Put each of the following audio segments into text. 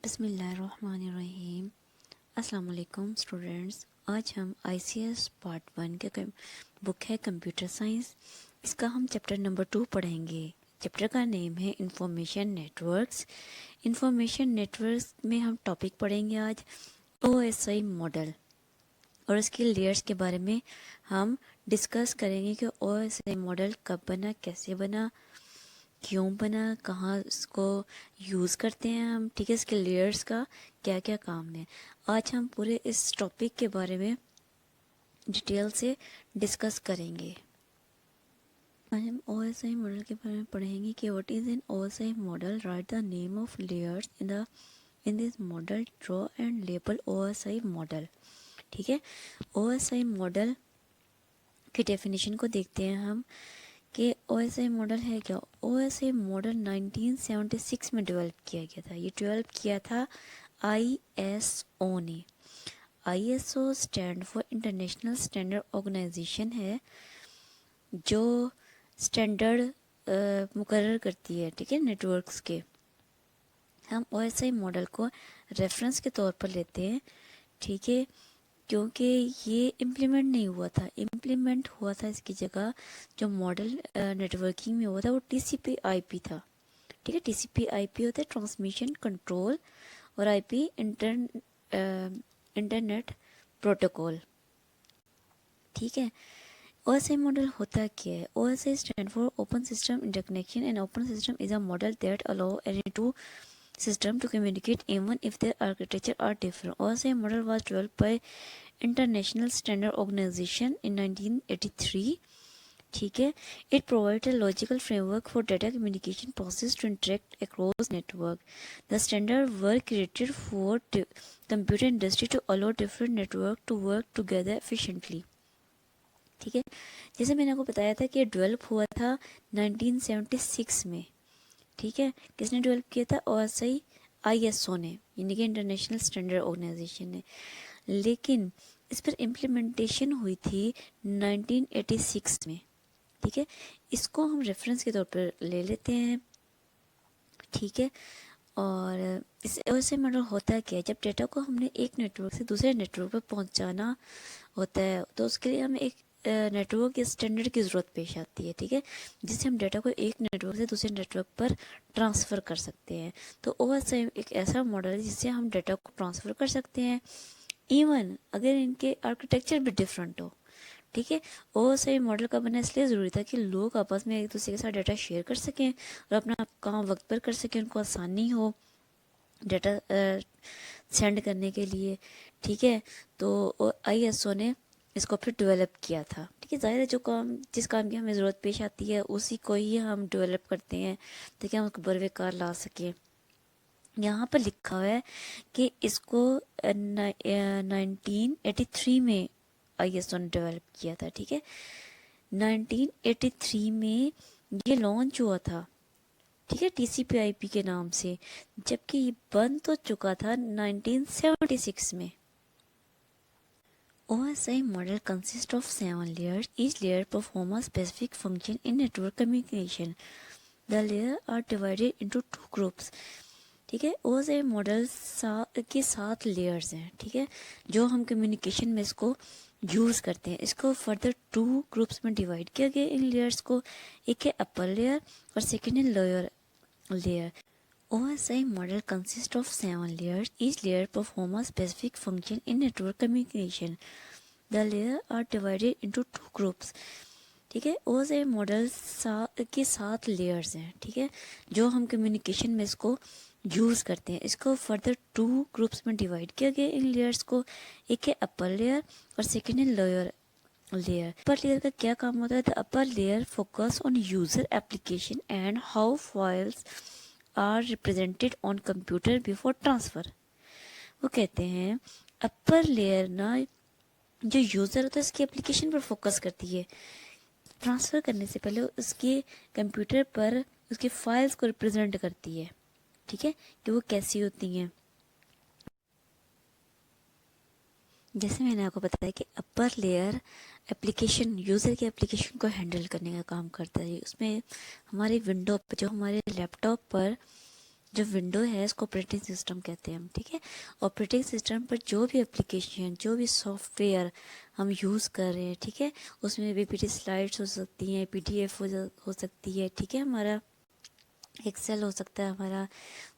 बिस्मिल्लाहिर्रहमानिर्रहीम। अस्सलाम वालेकुम स्टूडेंट्स। आज हम ICS पार्ट 1 के बुक है कंप्यूटर साइंस, इसका हम चैप्टर नंबर 2 पढ़ेंगे। चैप्टर का नेम है इंफॉर्मेशन नेटवर्क्स। इंफॉर्मेशन नेटवर्क्स में हम टॉपिक पढ़ेंगे आज OSI मॉडल और इसके लेयर्स के बारे में हम डिस्कस करेंगे कि OSI मॉडल कब बना, कैसे बना, क्यों बना, कहाँ इसको यूज़ करते हैं हम, ठीक है, इसके लेयर्स का क्या क्या काम है। आज हम पूरे इस टॉपिक के बारे में डिटेल से डिस्कस करेंगे। आज हम OSI मॉडल के बारे में पढ़ेंगे कि what is an OSI model, right the name of layers in this model, draw and label OSI model. ठीक है, OSI मॉडल की डेफिनेशन को देखते हैं हम कि OSI मॉडल है क्या। OSI मॉडल 1976 में डेवलप किया गया था। ये डेवलप किया था ISO ने। ISO stand for international standard organisation है जो स्टैंडर्ड मुकर्रर करती है, ठीक है, नेटवर्क्स के। हम OSI मॉडल को रेफरेंस के तौर पर लेते हैं, ठीक है, क्योंकि ये इम्प्लीमेंट नहीं हुआ था। इम्प्लीमेंट हुआ था इसकी जगह जो मॉडल नेटवर्किंग में हुआ था वो TCP/IP था। ठीक है, TCP/IP होता है ट्रांसमिशन कंट्रोल और IP इंटरनेट प्रोटोकॉल। ठीक है, OSI मॉडल होता क्या है। OSI stand for open system interconnection and open system is a model that allow any two system to communicate even if their architecture are different. OSI model was developed by International Standard Organization in 1983. ठीक है, it provided a logical framework for data communication process to interact across network. The standard were created for computer industry to allow different network to work together efficiently. ठीक है, जैसे मैंने आपको बताया था कि डेवलप हुआ था 1976 में। ठीक है, किसने डेवलप किया था? OSI ISO ने, यानी कि इंटरनेशनल स्टैंडर्ड ऑर्गेनाइजेशन ने। लेकिन इस पर इम्प्लीमेंटेशन हुई थी 1986 में। ठीक है, इसको हम रेफरेंस के तौर पर ले लेते हैं। ठीक है, और इस OSI मॉडल होता क्या है, जब डेटा को हमने एक नेटवर्क से दूसरे नेटवर्क पर पहुंचाना होता है तो उसके लिए हमें एक नेटवर्क या स्टैंडर्ड की ज़रूरत पेश आती है। ठीक है, जिससे हम डाटा को एक नेटवर्क से दूसरे नेटवर्क पर ट्रांसफ़र कर सकते हैं। तो OSI एक ऐसा मॉडल है जिससे हम डाटा को ट्रांसफ़र कर सकते हैं इवन अगर इनके आर्किटेक्चर भी डिफरेंट हो। ठीक है, OSI मॉडल का बनना इसलिए ज़रूरी था कि लोग आपस में एक दूसरे के साथ डाटा शेयर कर सकें और अपना काम वक्त पर कर सकें, उनको आसानी हो डाटा सेंड करने के लिए। ठीक है, तो ISO ने इसको फिर डेवलप किया था। ठीक है, जाहिर है जो काम जिस काम की हमें ज़रूरत पेश आती है उसी को ही हम डेवलप करते हैं ताकि हम उसको बरवेकार ला सकें। यहाँ पर लिखा हुआ है कि इसको 1983 में ISO ने डेवलप किया था। ठीक है, 1983 में ये लॉन्च हुआ था, ठीक है, TCP/IP के नाम से, जबकि ये बंद तो चुका था 1976 में। OSI model consists of 7 layers. Each layer performs a specific function in network communication. The layers are divided into two groups. ठीक है, OSI मॉडल के 7 लेयर्स हैं। ठीक है, जो हम कम्युनिकेशन में इसको यूज़ करते हैं। इसको फर्दर 2 ग्रुप्स में डिवाइड किया गया इन लेयर्स को। एक है अपर लेयर और सेकेंड है lower layer. OSI model consists of 7 layers. Each layer performs a specific function in network communication. The layers are divided into two groups. ठीक है, OSI मॉडल के 7 लेयर्स हैं। ठीक है, जो हम कम्युनिकेशन में इसको यूज़ करते हैं। इसको फर्दर 2 ग्रुप्स में डिवाइड किया गया इन लेयर्स को। एक है अपर लेयर और सेकेंड है लोअर लेयर। अपर लेयर का क्या काम होता है? The upper layer focus on user application and how files are represented on computer before transfer. वो कहते हैं अपर लेयर ना जो यूज़र होता है उसकी एप्लीकेशन पर फोकस करती है, ट्रांसफ़र करने से पहले उसके कंप्यूटर पर उसकी फाइल्स को रिप्रेजेंट करती है। ठीक है, कि वो कैसी होती हैं। जैसे मैंने आपको बताया कि अपर लेयर एप्लीकेशन, यूज़र के एप्लीकेशन को हैंडल करने का काम करता है। उसमें हमारे विंडो पर, जो हमारे लैपटॉप पर जो विंडो है इसको ऑपरेटिंग सिस्टम कहते हैं हम, ठीक है। ऑपरेटिंग सिस्टम पर जो भी एप्लीकेशन, जो भी सॉफ्टवेयर हम यूज़ कर रहे हैं, ठीक है, उसमें पीपीटी स्लाइड्स हो सकती हैं, पीडीएफ हो सकती है, ठीक है, हमारा एक्सेल हो सकता है, हमारा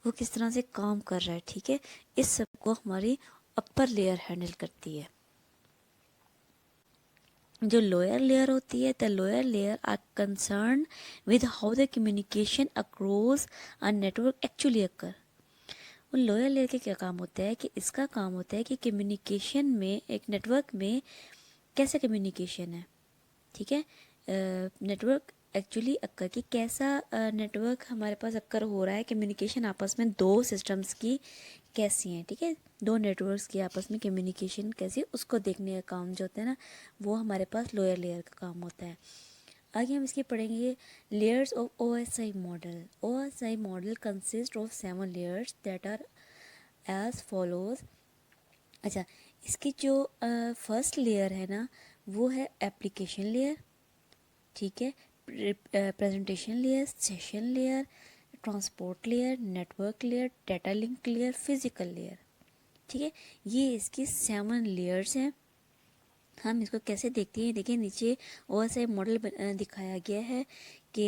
वो किस तरह से काम कर रहा है, ठीक है, इस सब को हमारी अपर लेयर हैंडल करती है। जो लोअर लेयर होती है, the lower layer are concern with how the communication across a network actually occur. उन लोअर लेयर के क्या काम होता है कि इसका काम होता है कि कम्युनिकेशन में, एक नेटवर्क में कैसा कम्युनिकेशन है, ठीक है, नेटवर्क एक्चुअली अक्कर की कैसा नेटवर्क हमारे पास अक्कर हो रहा है, कम्युनिकेशन आपस में दो सिस्टम्स की कैसी हैं, ठीक है, दो नेटवर्क्स की आपस में कम्युनिकेशन कैसी, उसको देखने का काम जो होता है ना, वो हमारे पास लोअर लेयर का काम होता है। आगे हम इसके पढ़ेंगे layers of OSI model. OSI model consist of 7 layers that are as follows. अच्छा, इसकी जो फर्स्ट लेयर है ना, वो है एप्लीकेशन लेयर, ठीक है, presentation layer, session layer, transport layer, network layer, data link layer, physical layer, ठीक है। ये इसकी 7 लेयर्स हैं। हम इसको कैसे देखते हैं, देखिए नीचे OSI मॉडल दिखाया गया है कि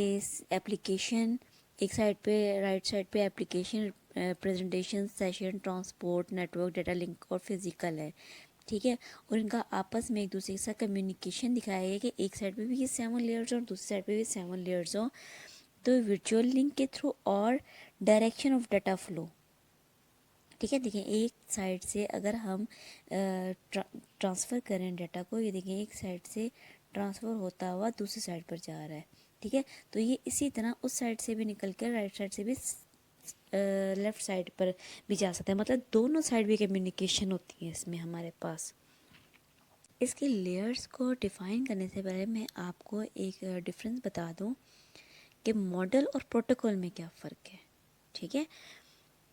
एप्लीकेशन एक साइड पे, राइट साइड पे application, presentation, session, transport, network, data link और फिजिकल है, ठीक है। और इनका आपस में एक दूसरे के साथ कम्युनिकेशन दिखाया गया है कि एक साइड पे भी ये 7 लेयर्स हो और दूसरी साइड पे भी 7 लेयर्स हो, तो वर्चुअल लिंक के थ्रू और डायरेक्शन ऑफ डाटा फ्लो, ठीक है। देखिए एक साइड से अगर हम ट्रांसफ़र करें डाटा को, ये देखिए एक साइड से ट्रांसफ़र होता हुआ दूसरी साइड पर जा रहा है, ठीक है, तो ये इसी तरह उस साइड से भी निकल कर राइट साइड से भी लेफ़्ट साइड पर भी जा सकता है, मतलब दोनों साइड भी कम्युनिकेशन होती है इसमें हमारे पास। इसके लेयर्स को डिफ़ाइन करने से पहले मैं आपको एक डिफरेंस बता दूं कि मॉडल और प्रोटोकॉल में क्या फ़र्क है, ठीक है।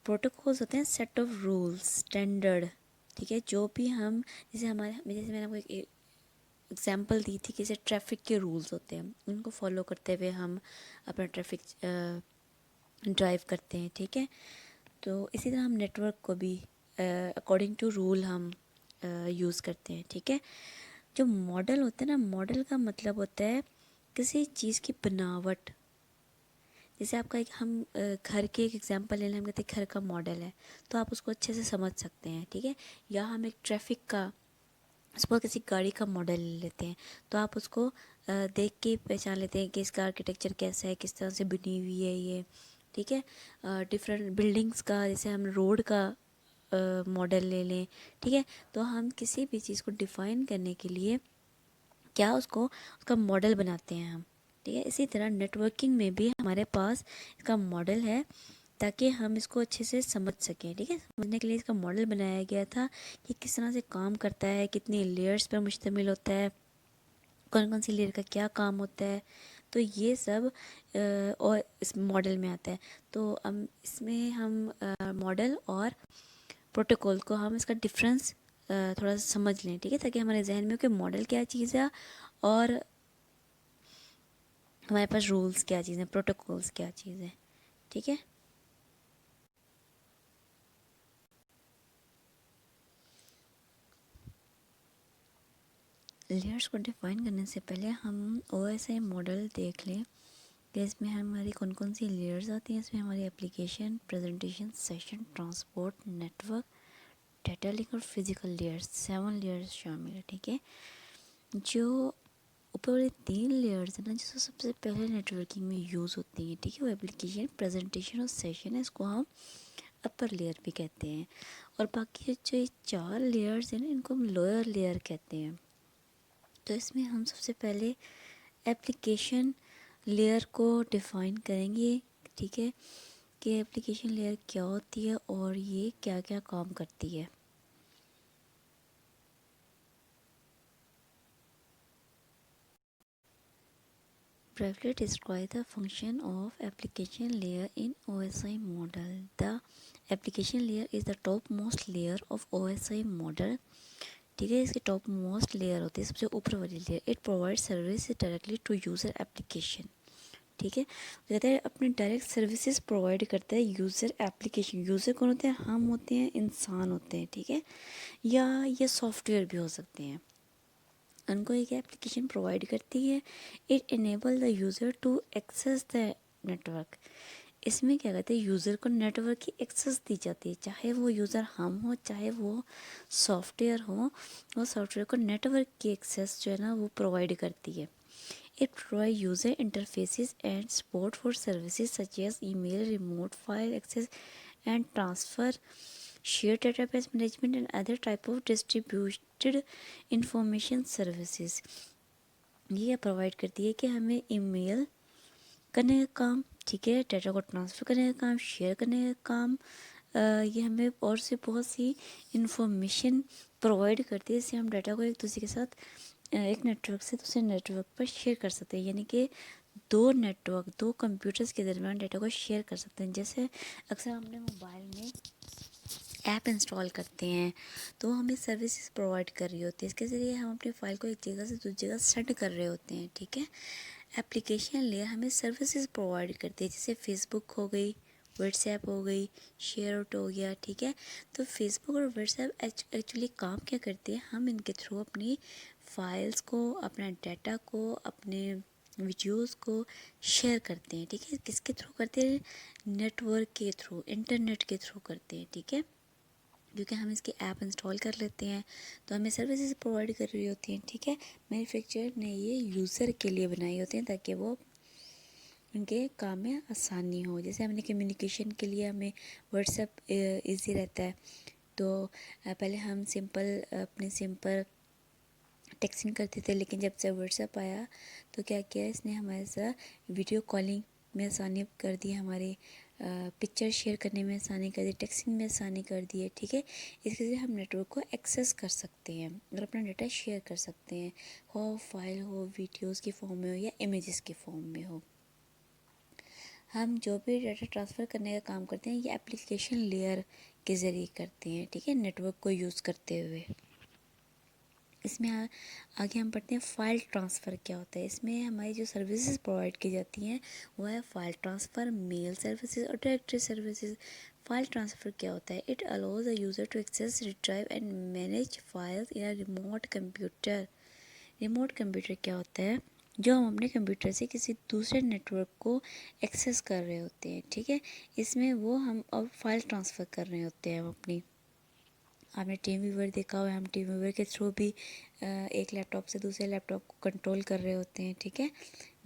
प्रोटोकॉल्स होते हैं सेट ऑफ रूल्स, स्टैंडर्ड, ठीक है, जो भी हम, जैसे मैंने आपको एक एग्जांपल दी थी कि जैसे ट्रैफिक के रूल्स होते हैं, उनको फॉलो करते हुए हम अपना ट्रैफिक ड्राइव करते हैं, ठीक है। तो इसी तरह हम नेटवर्क को भी अकॉर्डिंग टू रूल हम यूज़ करते हैं, ठीक है। जो मॉडल होता है ना, मॉडल का मतलब होता है किसी चीज़ की बनावट। जैसे आपका एक, हम घर के एक एग्जांपल ले लें, हम कहते हैं घर का मॉडल है, तो आप उसको अच्छे से समझ सकते हैं, ठीक है। या हम एक ट्रैफिक का, सपोज किसी गाड़ी का मॉडल ले लेते हैं, तो आप उसको देख के पहचान लेते हैं कि इसका आर्किटेक्चर कैसा है, किस तरह से बनी हुई है ये, ठीक है। डिफरेंट बिल्डिंग्स का, जैसे हम रोड का मॉडल ले लें, ठीक है, तो हम किसी भी चीज़ को डिफ़ाइन करने के लिए क्या उसका मॉडल बनाते हैं हम, ठीक है। इसी तरह नेटवर्किंग में भी हमारे पास इसका मॉडल है ताकि हम इसको अच्छे से समझ सकें, ठीक है। समझने के लिए इसका मॉडल बनाया गया था कि किस तरह से काम करता है, कितनी लेयर्स पर मुश्तमिल होता है, कौन कौन सी लेयर का क्या काम होता है, तो ये सब और इस मॉडल में आता है। तो इसमें हम मॉडल और प्रोटोकॉल को हम इसका डिफरेंस थोड़ा सा समझ लें, ठीक है, ताकि हमारे जहन में कि मॉडल क्या चीज़ है और हमारे पास रूल्स क्या चीज़ हैं, प्रोटोकॉल्स क्या चीज़ है, ठीक है। लेयर्स को डिफाइन करने से पहले हम OSI मॉडल देख लें कि इसमें हमारी कौन कौन सी लेयर्स आती हैं। इसमें हमारी application, presentation, session, transport, network, data link और फिजिकल लेयर्स, 7 लेयर्स शामिल है, ठीक है। जो ऊपर वाली 3 लेयर्स है ना, जो सबसे पहले नेटवर्किंग में यूज़ होती हैं, ठीक है, वो एप्लीकेशन, प्रेजेंटेशन और सेशन है, इसको हम अपर लेयर भी कहते हैं। और बाकी जो ये 4 लेयर्स हैं ना, इनको हम लोअर लेयर कहते हैं। तो इसमें हम सबसे पहले एप्लीकेशन लेयर को डिफ़ाइन करेंगे, ठीक है, कि एप्लीकेशन लेयर क्या होती है और ये क्या क्या काम करती है। Briefly describe the function of application layer in OSI model. The application layer is the topmost layer of OSI model, ठीक है। इसकी टॉप मोस्ट लेयर होती है, सबसे ऊपर वाली layer. It provide service directly to user application, ठीक है। तो कहते हैं अपने डायरेक्ट सर्विसेज प्रोवाइड करता है यूज़र एप्लीकेशन। यूज़र कौन होते हैं? हम होते हैं, इंसान होते हैं, ठीक है, या ये सॉफ्टवेयर भी हो सकते हैं। उनको एक एप्लीकेशन प्रोवाइड करती है। It enable the user to access the network. इसमें क्या कहते हैं, यूज़र को नेटवर्क की एक्सेस दी जाती है, चाहे वो यूज़र हम हो चाहे वो सॉफ्टवेयर हो, वो सॉफ्टवेयर को नेटवर्क की एक्सेस जो है ना वो प्रोवाइड करती है। It provides user interfaces and support for services such as email, remote file access and transfer, shared database management and other type of distributed information services. ये प्रोवाइड करती है कि हमें ईमेल करने का काम, ठीक है, डाटा को ट्रांसफ़र करने का काम, शेयर करने का काम, ये हमें और से बहुत सी इंफॉर्मेशन प्रोवाइड करती है। इससे हम डाटा को एक दूसरे के साथ एक नेटवर्क से दूसरे नेटवर्क पर शेयर कर सकते हैं, यानी कि दो कंप्यूटर्स के दरमियान डाटा को शेयर कर सकते हैं। जैसे अक्सर हमने मोबाइल में ऐप इंस्टॉल करते हैं तो हमें सर्विसेज प्रोवाइड कर रही होती है, इसके ज़रिए हम अपनी फ़ाइल को एक जगह से दूसरी जगह सेंड कर रहे होते हैं, ठीक है। एप्लीकेशन लेयर हमें सर्विसेज प्रोवाइड करती है, जैसे फेसबुक हो गई, व्हाट्सएप हो गई, शेयर आउट हो गया, ठीक है। तो फेसबुक और व्हाट्सएप एक्चुअली काम क्या करते हैं, हम इनके थ्रू अपनी फाइल्स को, अपना डाटा को, अपने वीडियोस को शेयर करते हैं, ठीक है। किसके थ्रू करते हैं? नेटवर्क के थ्रू, इंटरनेट के थ्रू करते हैं, ठीक है। क्योंकि हम इसकी ऐप इंस्टॉल कर लेते हैं तो हमें सर्विसेज प्रोवाइड कर रही होती हैं, ठीक है। मैन्युफैक्चरर ने ये यूज़र के लिए बनाई होती हैं ताकि वो उनके काम में आसानी हो। जैसे हमने कम्युनिकेशन के लिए हमें व्हाट्सएप इजी रहता है, तो पहले हम सिंपल टेक्सटिंग करते थे, लेकिन जब से व्हाट्सएप आया तो क्या किया इसने हमारे साथ वीडियो कॉलिंग में आसानी कर दी, हमारे पिक्चर शेयर करने में आसानी कर दी, टेक्सटिंग में आसानी कर दी है, ठीक है। इसके ज़रिए हम नेटवर्क को एक्सेस कर सकते हैं और अपना डाटा शेयर कर सकते हैं, हो फाइल हो, वीडियोस की फॉर्म में हो या इमेजेस की फॉर्म में हो। हम जो भी डाटा ट्रांसफ़र करने का काम करते हैं ये एप्लीकेशन लेयर के ज़रिए करते हैं, ठीक है, नेटवर्क को यूज़ करते हुए। इसमें आगे हम पढ़ते हैं फ़ाइल ट्रांसफ़र क्या होता है। इसमें हमारी जो सर्विसेज प्रोवाइड की जाती हैं वो है फ़ाइल ट्रांसफ़र, मेल सर्विसेज और डायरेक्टरी सर्विसेज। फ़ाइल ट्रांसफ़र क्या होता है? It allows the user to access, retrieve and manage files in a remote computer. Remote computer क्या होता है? जो हम अपने कंप्यूटर से किसी दूसरे नेटवर्क को एक्सेस कर रहे होते हैं, ठीक है। इसमें वो हम अब फाइल ट्रांसफ़र कर रहे होते हैं हम अपनी। आपने टीम व्यूवर देखा हुआ है, हम टीम व्यूवर के थ्रू भी एक लैपटॉप से दूसरे लैपटॉप को कंट्रोल कर रहे होते हैं, ठीक है।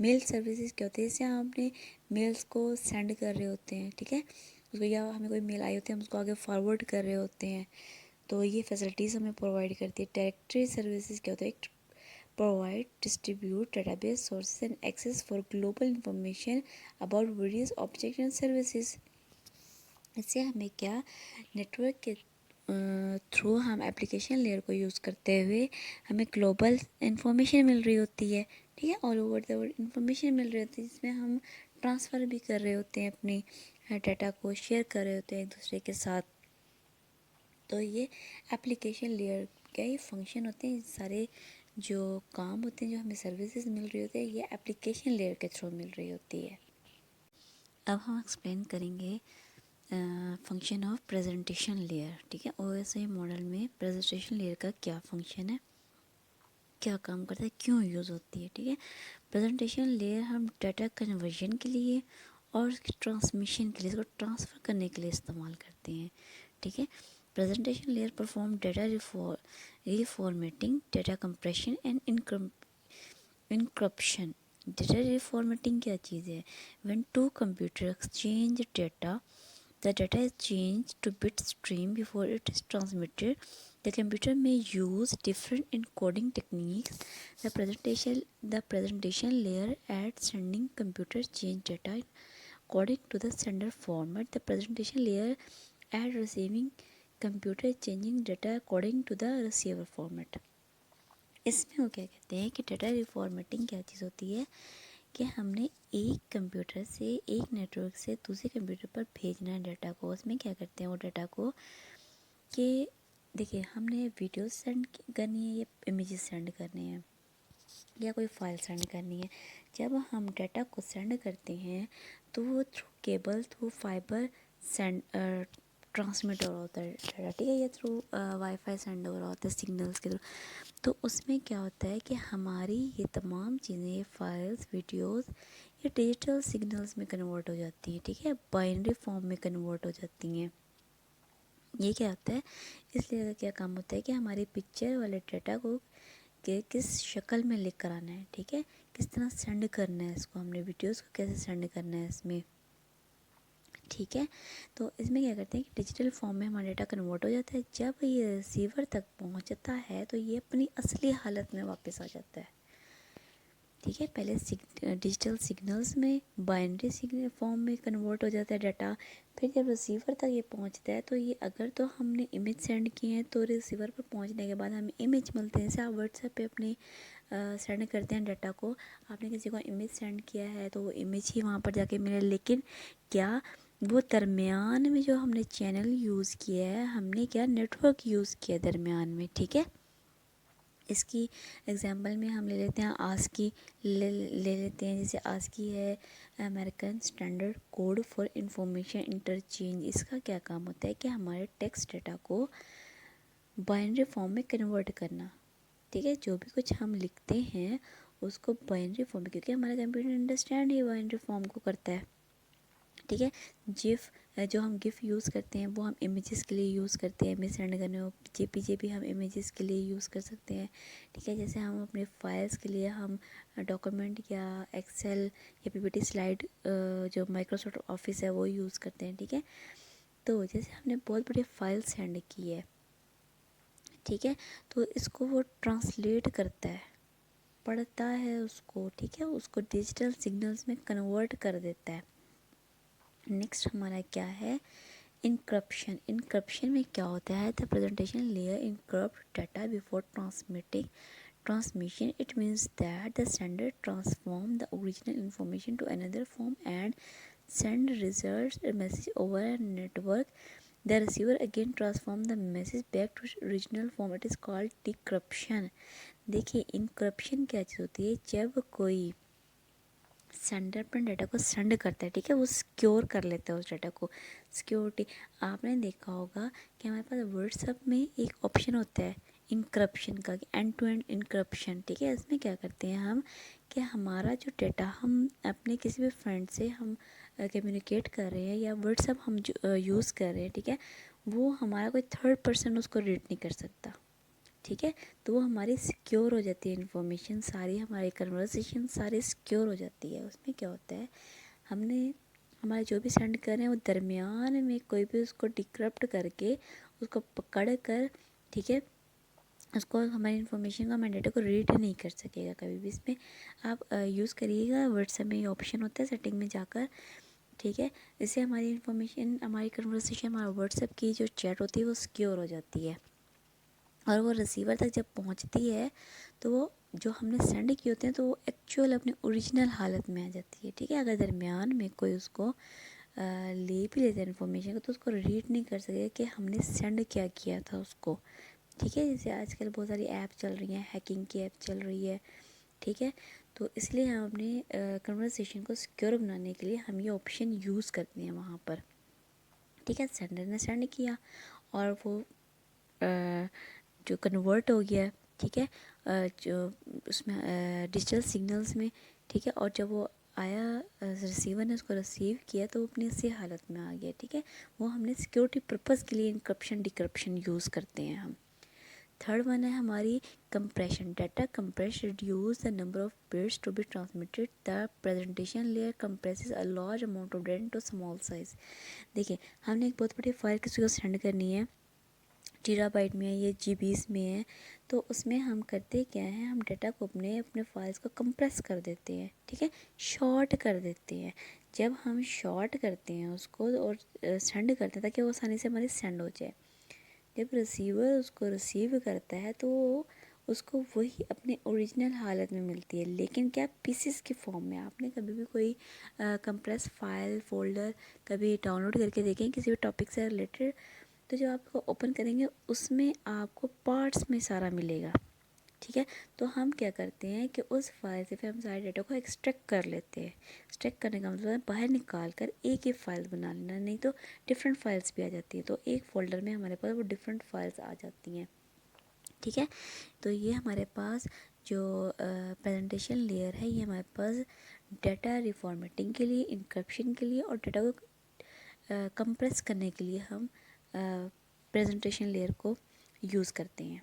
मेल सर्विसेज क्या होती है? इससे हम अपने मेल्स को सेंड कर रहे होते हैं, ठीक है। उसको या हमें कोई मेल आई होती है हम उसको आगे फॉरवर्ड कर रहे होते हैं, तो ये फैसिलिटीज़ हमें प्रोवाइड करती है। डायरेक्टरी सर्विसेज क्या होता है? Provide, distribute database sources and access for global information about various object and services. इससे हमें क्या, नेटवर्क के थ्रू हम एप्लीकेशन लेयर को यूज़ करते हुए हमें ग्लोबल इंफॉर्मेशन मिल रही होती है, ठीक है, all over the world information मिल रही होती है, जिसमें हम ट्रांसफ़र भी कर रहे होते हैं, अपनी डाटा को शेयर कर रहे होते हैं एक दूसरे के साथ। तो ये एप्लीकेशन लेयर का ही फंक्शन होते हैं, सारे जो काम होते हैं, जो हमें सर्विसेज मिल रही होती है, ये एप्लीकेशन लेयर के थ्रू मिल रही होती है। अब हम एक्सप्लेन करेंगे फंक्शन ऑफ प्रेजेंटेशन लेयर, ठीक है। ओएसआई मॉडल में प्रेजेंटेशन लेयर का क्या फंक्शन है, क्या काम करता है, क्यों यूज़ होती है, ठीक है। प्रेजेंटेशन लेयर हम डाटा कन्वर्जन के लिए और उसकी ट्रांसमिशन के लिए, इसको ट्रांसफ़र करने के लिए इस्तेमाल करते हैं, ठीक है। Presentation layer perform data reformatting, data compression and encryption. Data reformatting क्या चीज़ है? When two computer exchange data, the data is changed to bit stream before it is transmitted. The computer may use different encoding techniques. The presentation layer at sending computer change data according to the sender format. The presentation layer at receiving computer changing data according to the receiver format. इसमें वो क्या कहते हैं कि data reformatting क्या चीज़ होती है कि हमने एक कंप्यूटर से, एक नेटवर्क से दूसरे कंप्यूटर पर भेजना है डाटा को। उसमें क्या करते हैं वो डाटा को कि देखिए हमने वीडियो सेंड करनी है या इमेजेस सेंड करने हैं, या कोई फाइल सेंड करनी है, जब हम डाटा को सेंड करते हैं तो वो through cable, through fibre send transmit हो रहा होता है डाटा, ठीक है, या थ्रू वाईफाई सेंड हो रहा होता है सिग्नल्स के थ्रू। तो उसमें क्या होता है कि हमारी ये तमाम चीज़ें, फाइल्स, वीडियोस, ये डिजिटल सिग्नल्स में कन्वर्ट हो जाती हैं, ठीक है, बाइनरी फॉर्म में कन्वर्ट हो जाती हैं। ये क्या होता है, इसलिए क्या काम होता है कि हमारी पिक्चर वाले डाटा को कि किस शक्ल में लिख कर आना है, ठीक है, किस तरह सेंड करना है इसको, हमने वीडियोस को कैसे सेंड करना है इसमें, ठीक है। तो इसमें क्या करते हैं कि डिजिटल फॉर्म में हमारा डाटा कन्वर्ट हो जाता है। जब ये रिसीवर तक पहुंचता है तो ये अपनी असली हालत में वापस आ जाता है, ठीक है। पहले डिजिटल सिग्नल्स में बाइनरी सिग्नल फॉर्म में कन्वर्ट हो जाता है डाटा। फिर जब रिसीवर तक ये पहुंचता है तो ये अगर तो हमने इमेज सेंड किए हैं तो रिसीवर पर पहुंचने के बाद हमें इमेज मिलते हैं। जैसे आप व्हाट्सएप पे अपने सेंड करते हैं डाटा को, आपने किसी को इमेज सेंड किया है तो वो इमेज ही वहाँ पर जाके मिले, लेकिन क्या वो दरमियान में जो हमने चैनल यूज़ किया है, हमने क्या नेटवर्क यूज़ किया दरमियान में, ठीक है। इसकी एग्जांपल में हम ले लेते हैं आस्की, ले लेते हैं। जैसे आस्की है American standard code for information interchange. इसका क्या काम होता है कि हमारे टेक्स्ट डाटा को बाइनरी फॉर्म में कन्वर्ट करना, ठीक है। जो भी कुछ हम लिखते हैं उसको बाइनरी फॉर्म में, क्योंकि हमारा computer understand he binary form को करता है, ठीक है। जिफ जो हम गिफ यूज़ करते हैं वो हम इमेजेस के लिए यूज़ करते हैं, इमेज सेंड करने हो। जेपीजे भी हम इमेजेस के लिए यूज़ कर सकते हैं, ठीक है। जैसे हम अपने फाइल्स के लिए हम डॉक्यूमेंट या एक्सेल या पीपीटी स्लाइड जो माइक्रोसॉफ्ट ऑफिस है वो यूज़ करते हैं, ठीक है। तो जैसे हमने बहुत बड़ी फाइल सेंड की है, ठीक है, तो इसको वो ट्रांसलेट करता है, पढ़ता है उसको, ठीक है, उसको डिजिटल सिग्नल्स में कन्वर्ट कर देता है। नेक्स्ट हमारा क्या है, इनक्रप्शन। इनक्रप्शन में क्या होता है, the presentation layer encrypt data before transmission. It means that the sender transform the original information to another form and send results a message over a network. The receiver again transform the message back to original form. It is called decryption. देखिए encryption क्या चीज़ होती है, जब कोई sender अपने data को send करता है, ठीक है, वो सिक्योर कर लेता है उस डाटा को। सिक्योरिटी, आपने देखा होगा कि हमारे पास व्हाट्सएप में एक ऑप्शन होता है इनक्रप्शन का, एंड टू एंड इनक्रप्शन, ठीक है। इसमें क्या करते हैं हम कि हमारा जो डाटा हम अपने किसी भी फ्रेंड से हम कम्युनिकेट कर रहे हैं या व्हाट्सएप हम यूज़ कर रहे हैं, ठीक है, वो हमारा कोई थर्ड पर्सन उसको रीड नहीं कर सकता, ठीक है। तो वो हमारी सिक्योर हो जाती है, इन्फॉर्मेशन सारी, हमारी कन्वर्सेशन सारी सिक्योर हो जाती है। उसमें क्या होता है, हमने हमारे जो भी सेंड कर रहे हैं वो दरमियान में कोई भी उसको डिक्रप्ट करके उसको पकड़ कर, ठीक है, उसको हमारी इन्फॉर्मेशन का, हमारे डाटा को रीड नहीं कर सकेगा कभी भी। इसमें आप यूज़ करिएगा, व्हाट्सएप में ये ऑप्शन होता है सेटिंग में जाकर, ठीक है। इससे हमारी इन्फॉर्मेशन, हमारी कन्वर्सेशन, हमारा व्हाट्सएप की जो चैट होती है वो सिक्योर हो जाती है। और वो रिसीवर तक जब पहुंचती है तो वो जो हमने सेंड किए होते हैं तो वो एक्चुअल अपने ओरिजिनल हालत में आ जाती है, ठीक है। अगर दरमियान में कोई उसको ले भी लेता है इन्फॉर्मेशन को तो उसको रीड नहीं कर सकेगा कि हमने सेंड क्या किया था उसको, ठीक है। जैसे आजकल बहुत सारी ऐप चल रही हैं, हैकिंग की ऐप चल रही है, ठीक है। तो इसलिए हम अपने कन्वर्सेशन को सिक्योर बनाने के लिए हम ये ऑप्शन यूज़ करते हैं वहाँ पर, ठीक है। सेंडर ने सेंड किया और वो जो कन्वर्ट हो गया, ठीक है, जो उसमें डिजिटल सिग्नल्स में, ठीक है। और जब वो आया, रिसीवर ने उसको रिसीव किया तो वो अपनी इसी हालत में आ गया, ठीक है। वो हमने सिक्योरिटी पर्पज़ के लिए इनक्रप्शन डिक्रप्शन यूज़ करते हैं हम। थर्ड वन है हमारी compression. Data compress reduce the number of bits to be transmitted. The presentation layer compresses a large amount of data to small size. देखिए हमने एक बहुत बड़ी फाइल किसी को सेंड करनी है, टीराबाइट में है, ये जीबीज़ में है, तो उसमें हम करते क्या हैं, हम डाटा को अपने फाइल्स को कंप्रेस कर देते हैं, ठीक है, शॉर्ट कर देते हैं। जब हम शॉर्ट करते हैं उसको और सेंड करते हैं ताकि वो आसानी से हमारी सेंड हो जाए, जब रिसीवर उसको रिसीव करता है तो उसको वही अपने ओरिजिनल हालत में मिलती है, लेकिन क्या पीसेस के फॉर्म में। आपने कभी भी कोई कंप्रेस फाइल फोल्डर कभी डाउनलोड करके देखें किसी भी टॉपिक से रिलेटेड, तो जब आप ओपन करेंगे उसमें आपको पार्ट्स में सारा मिलेगा, ठीक है। तो हम क्या करते हैं कि उस फाइल से फिर हम सारे डेटा को एक्सट्रैक्ट कर लेते हैं। एक्सट्रैक्ट करने का मतलब है बाहर निकाल कर एक ही फाइल बना लेना, नहीं तो डिफरेंट फाइल्स भी आ जाती हैं। तो एक फ़ोल्डर में हमारे पास वो डिफरेंट फाइल्स आ जाती हैं, ठीक है। तो ये हमारे पास जो प्रेजेंटेशन लेयर है, ये हमारे पास डाटा रिफॉर्मेटिंग के लिए, इनक्रप्शन के लिए और डाटा को कंप्रेस करने के लिए हम प्रेजेंटेशन लेयर को यूज़ करते हैं।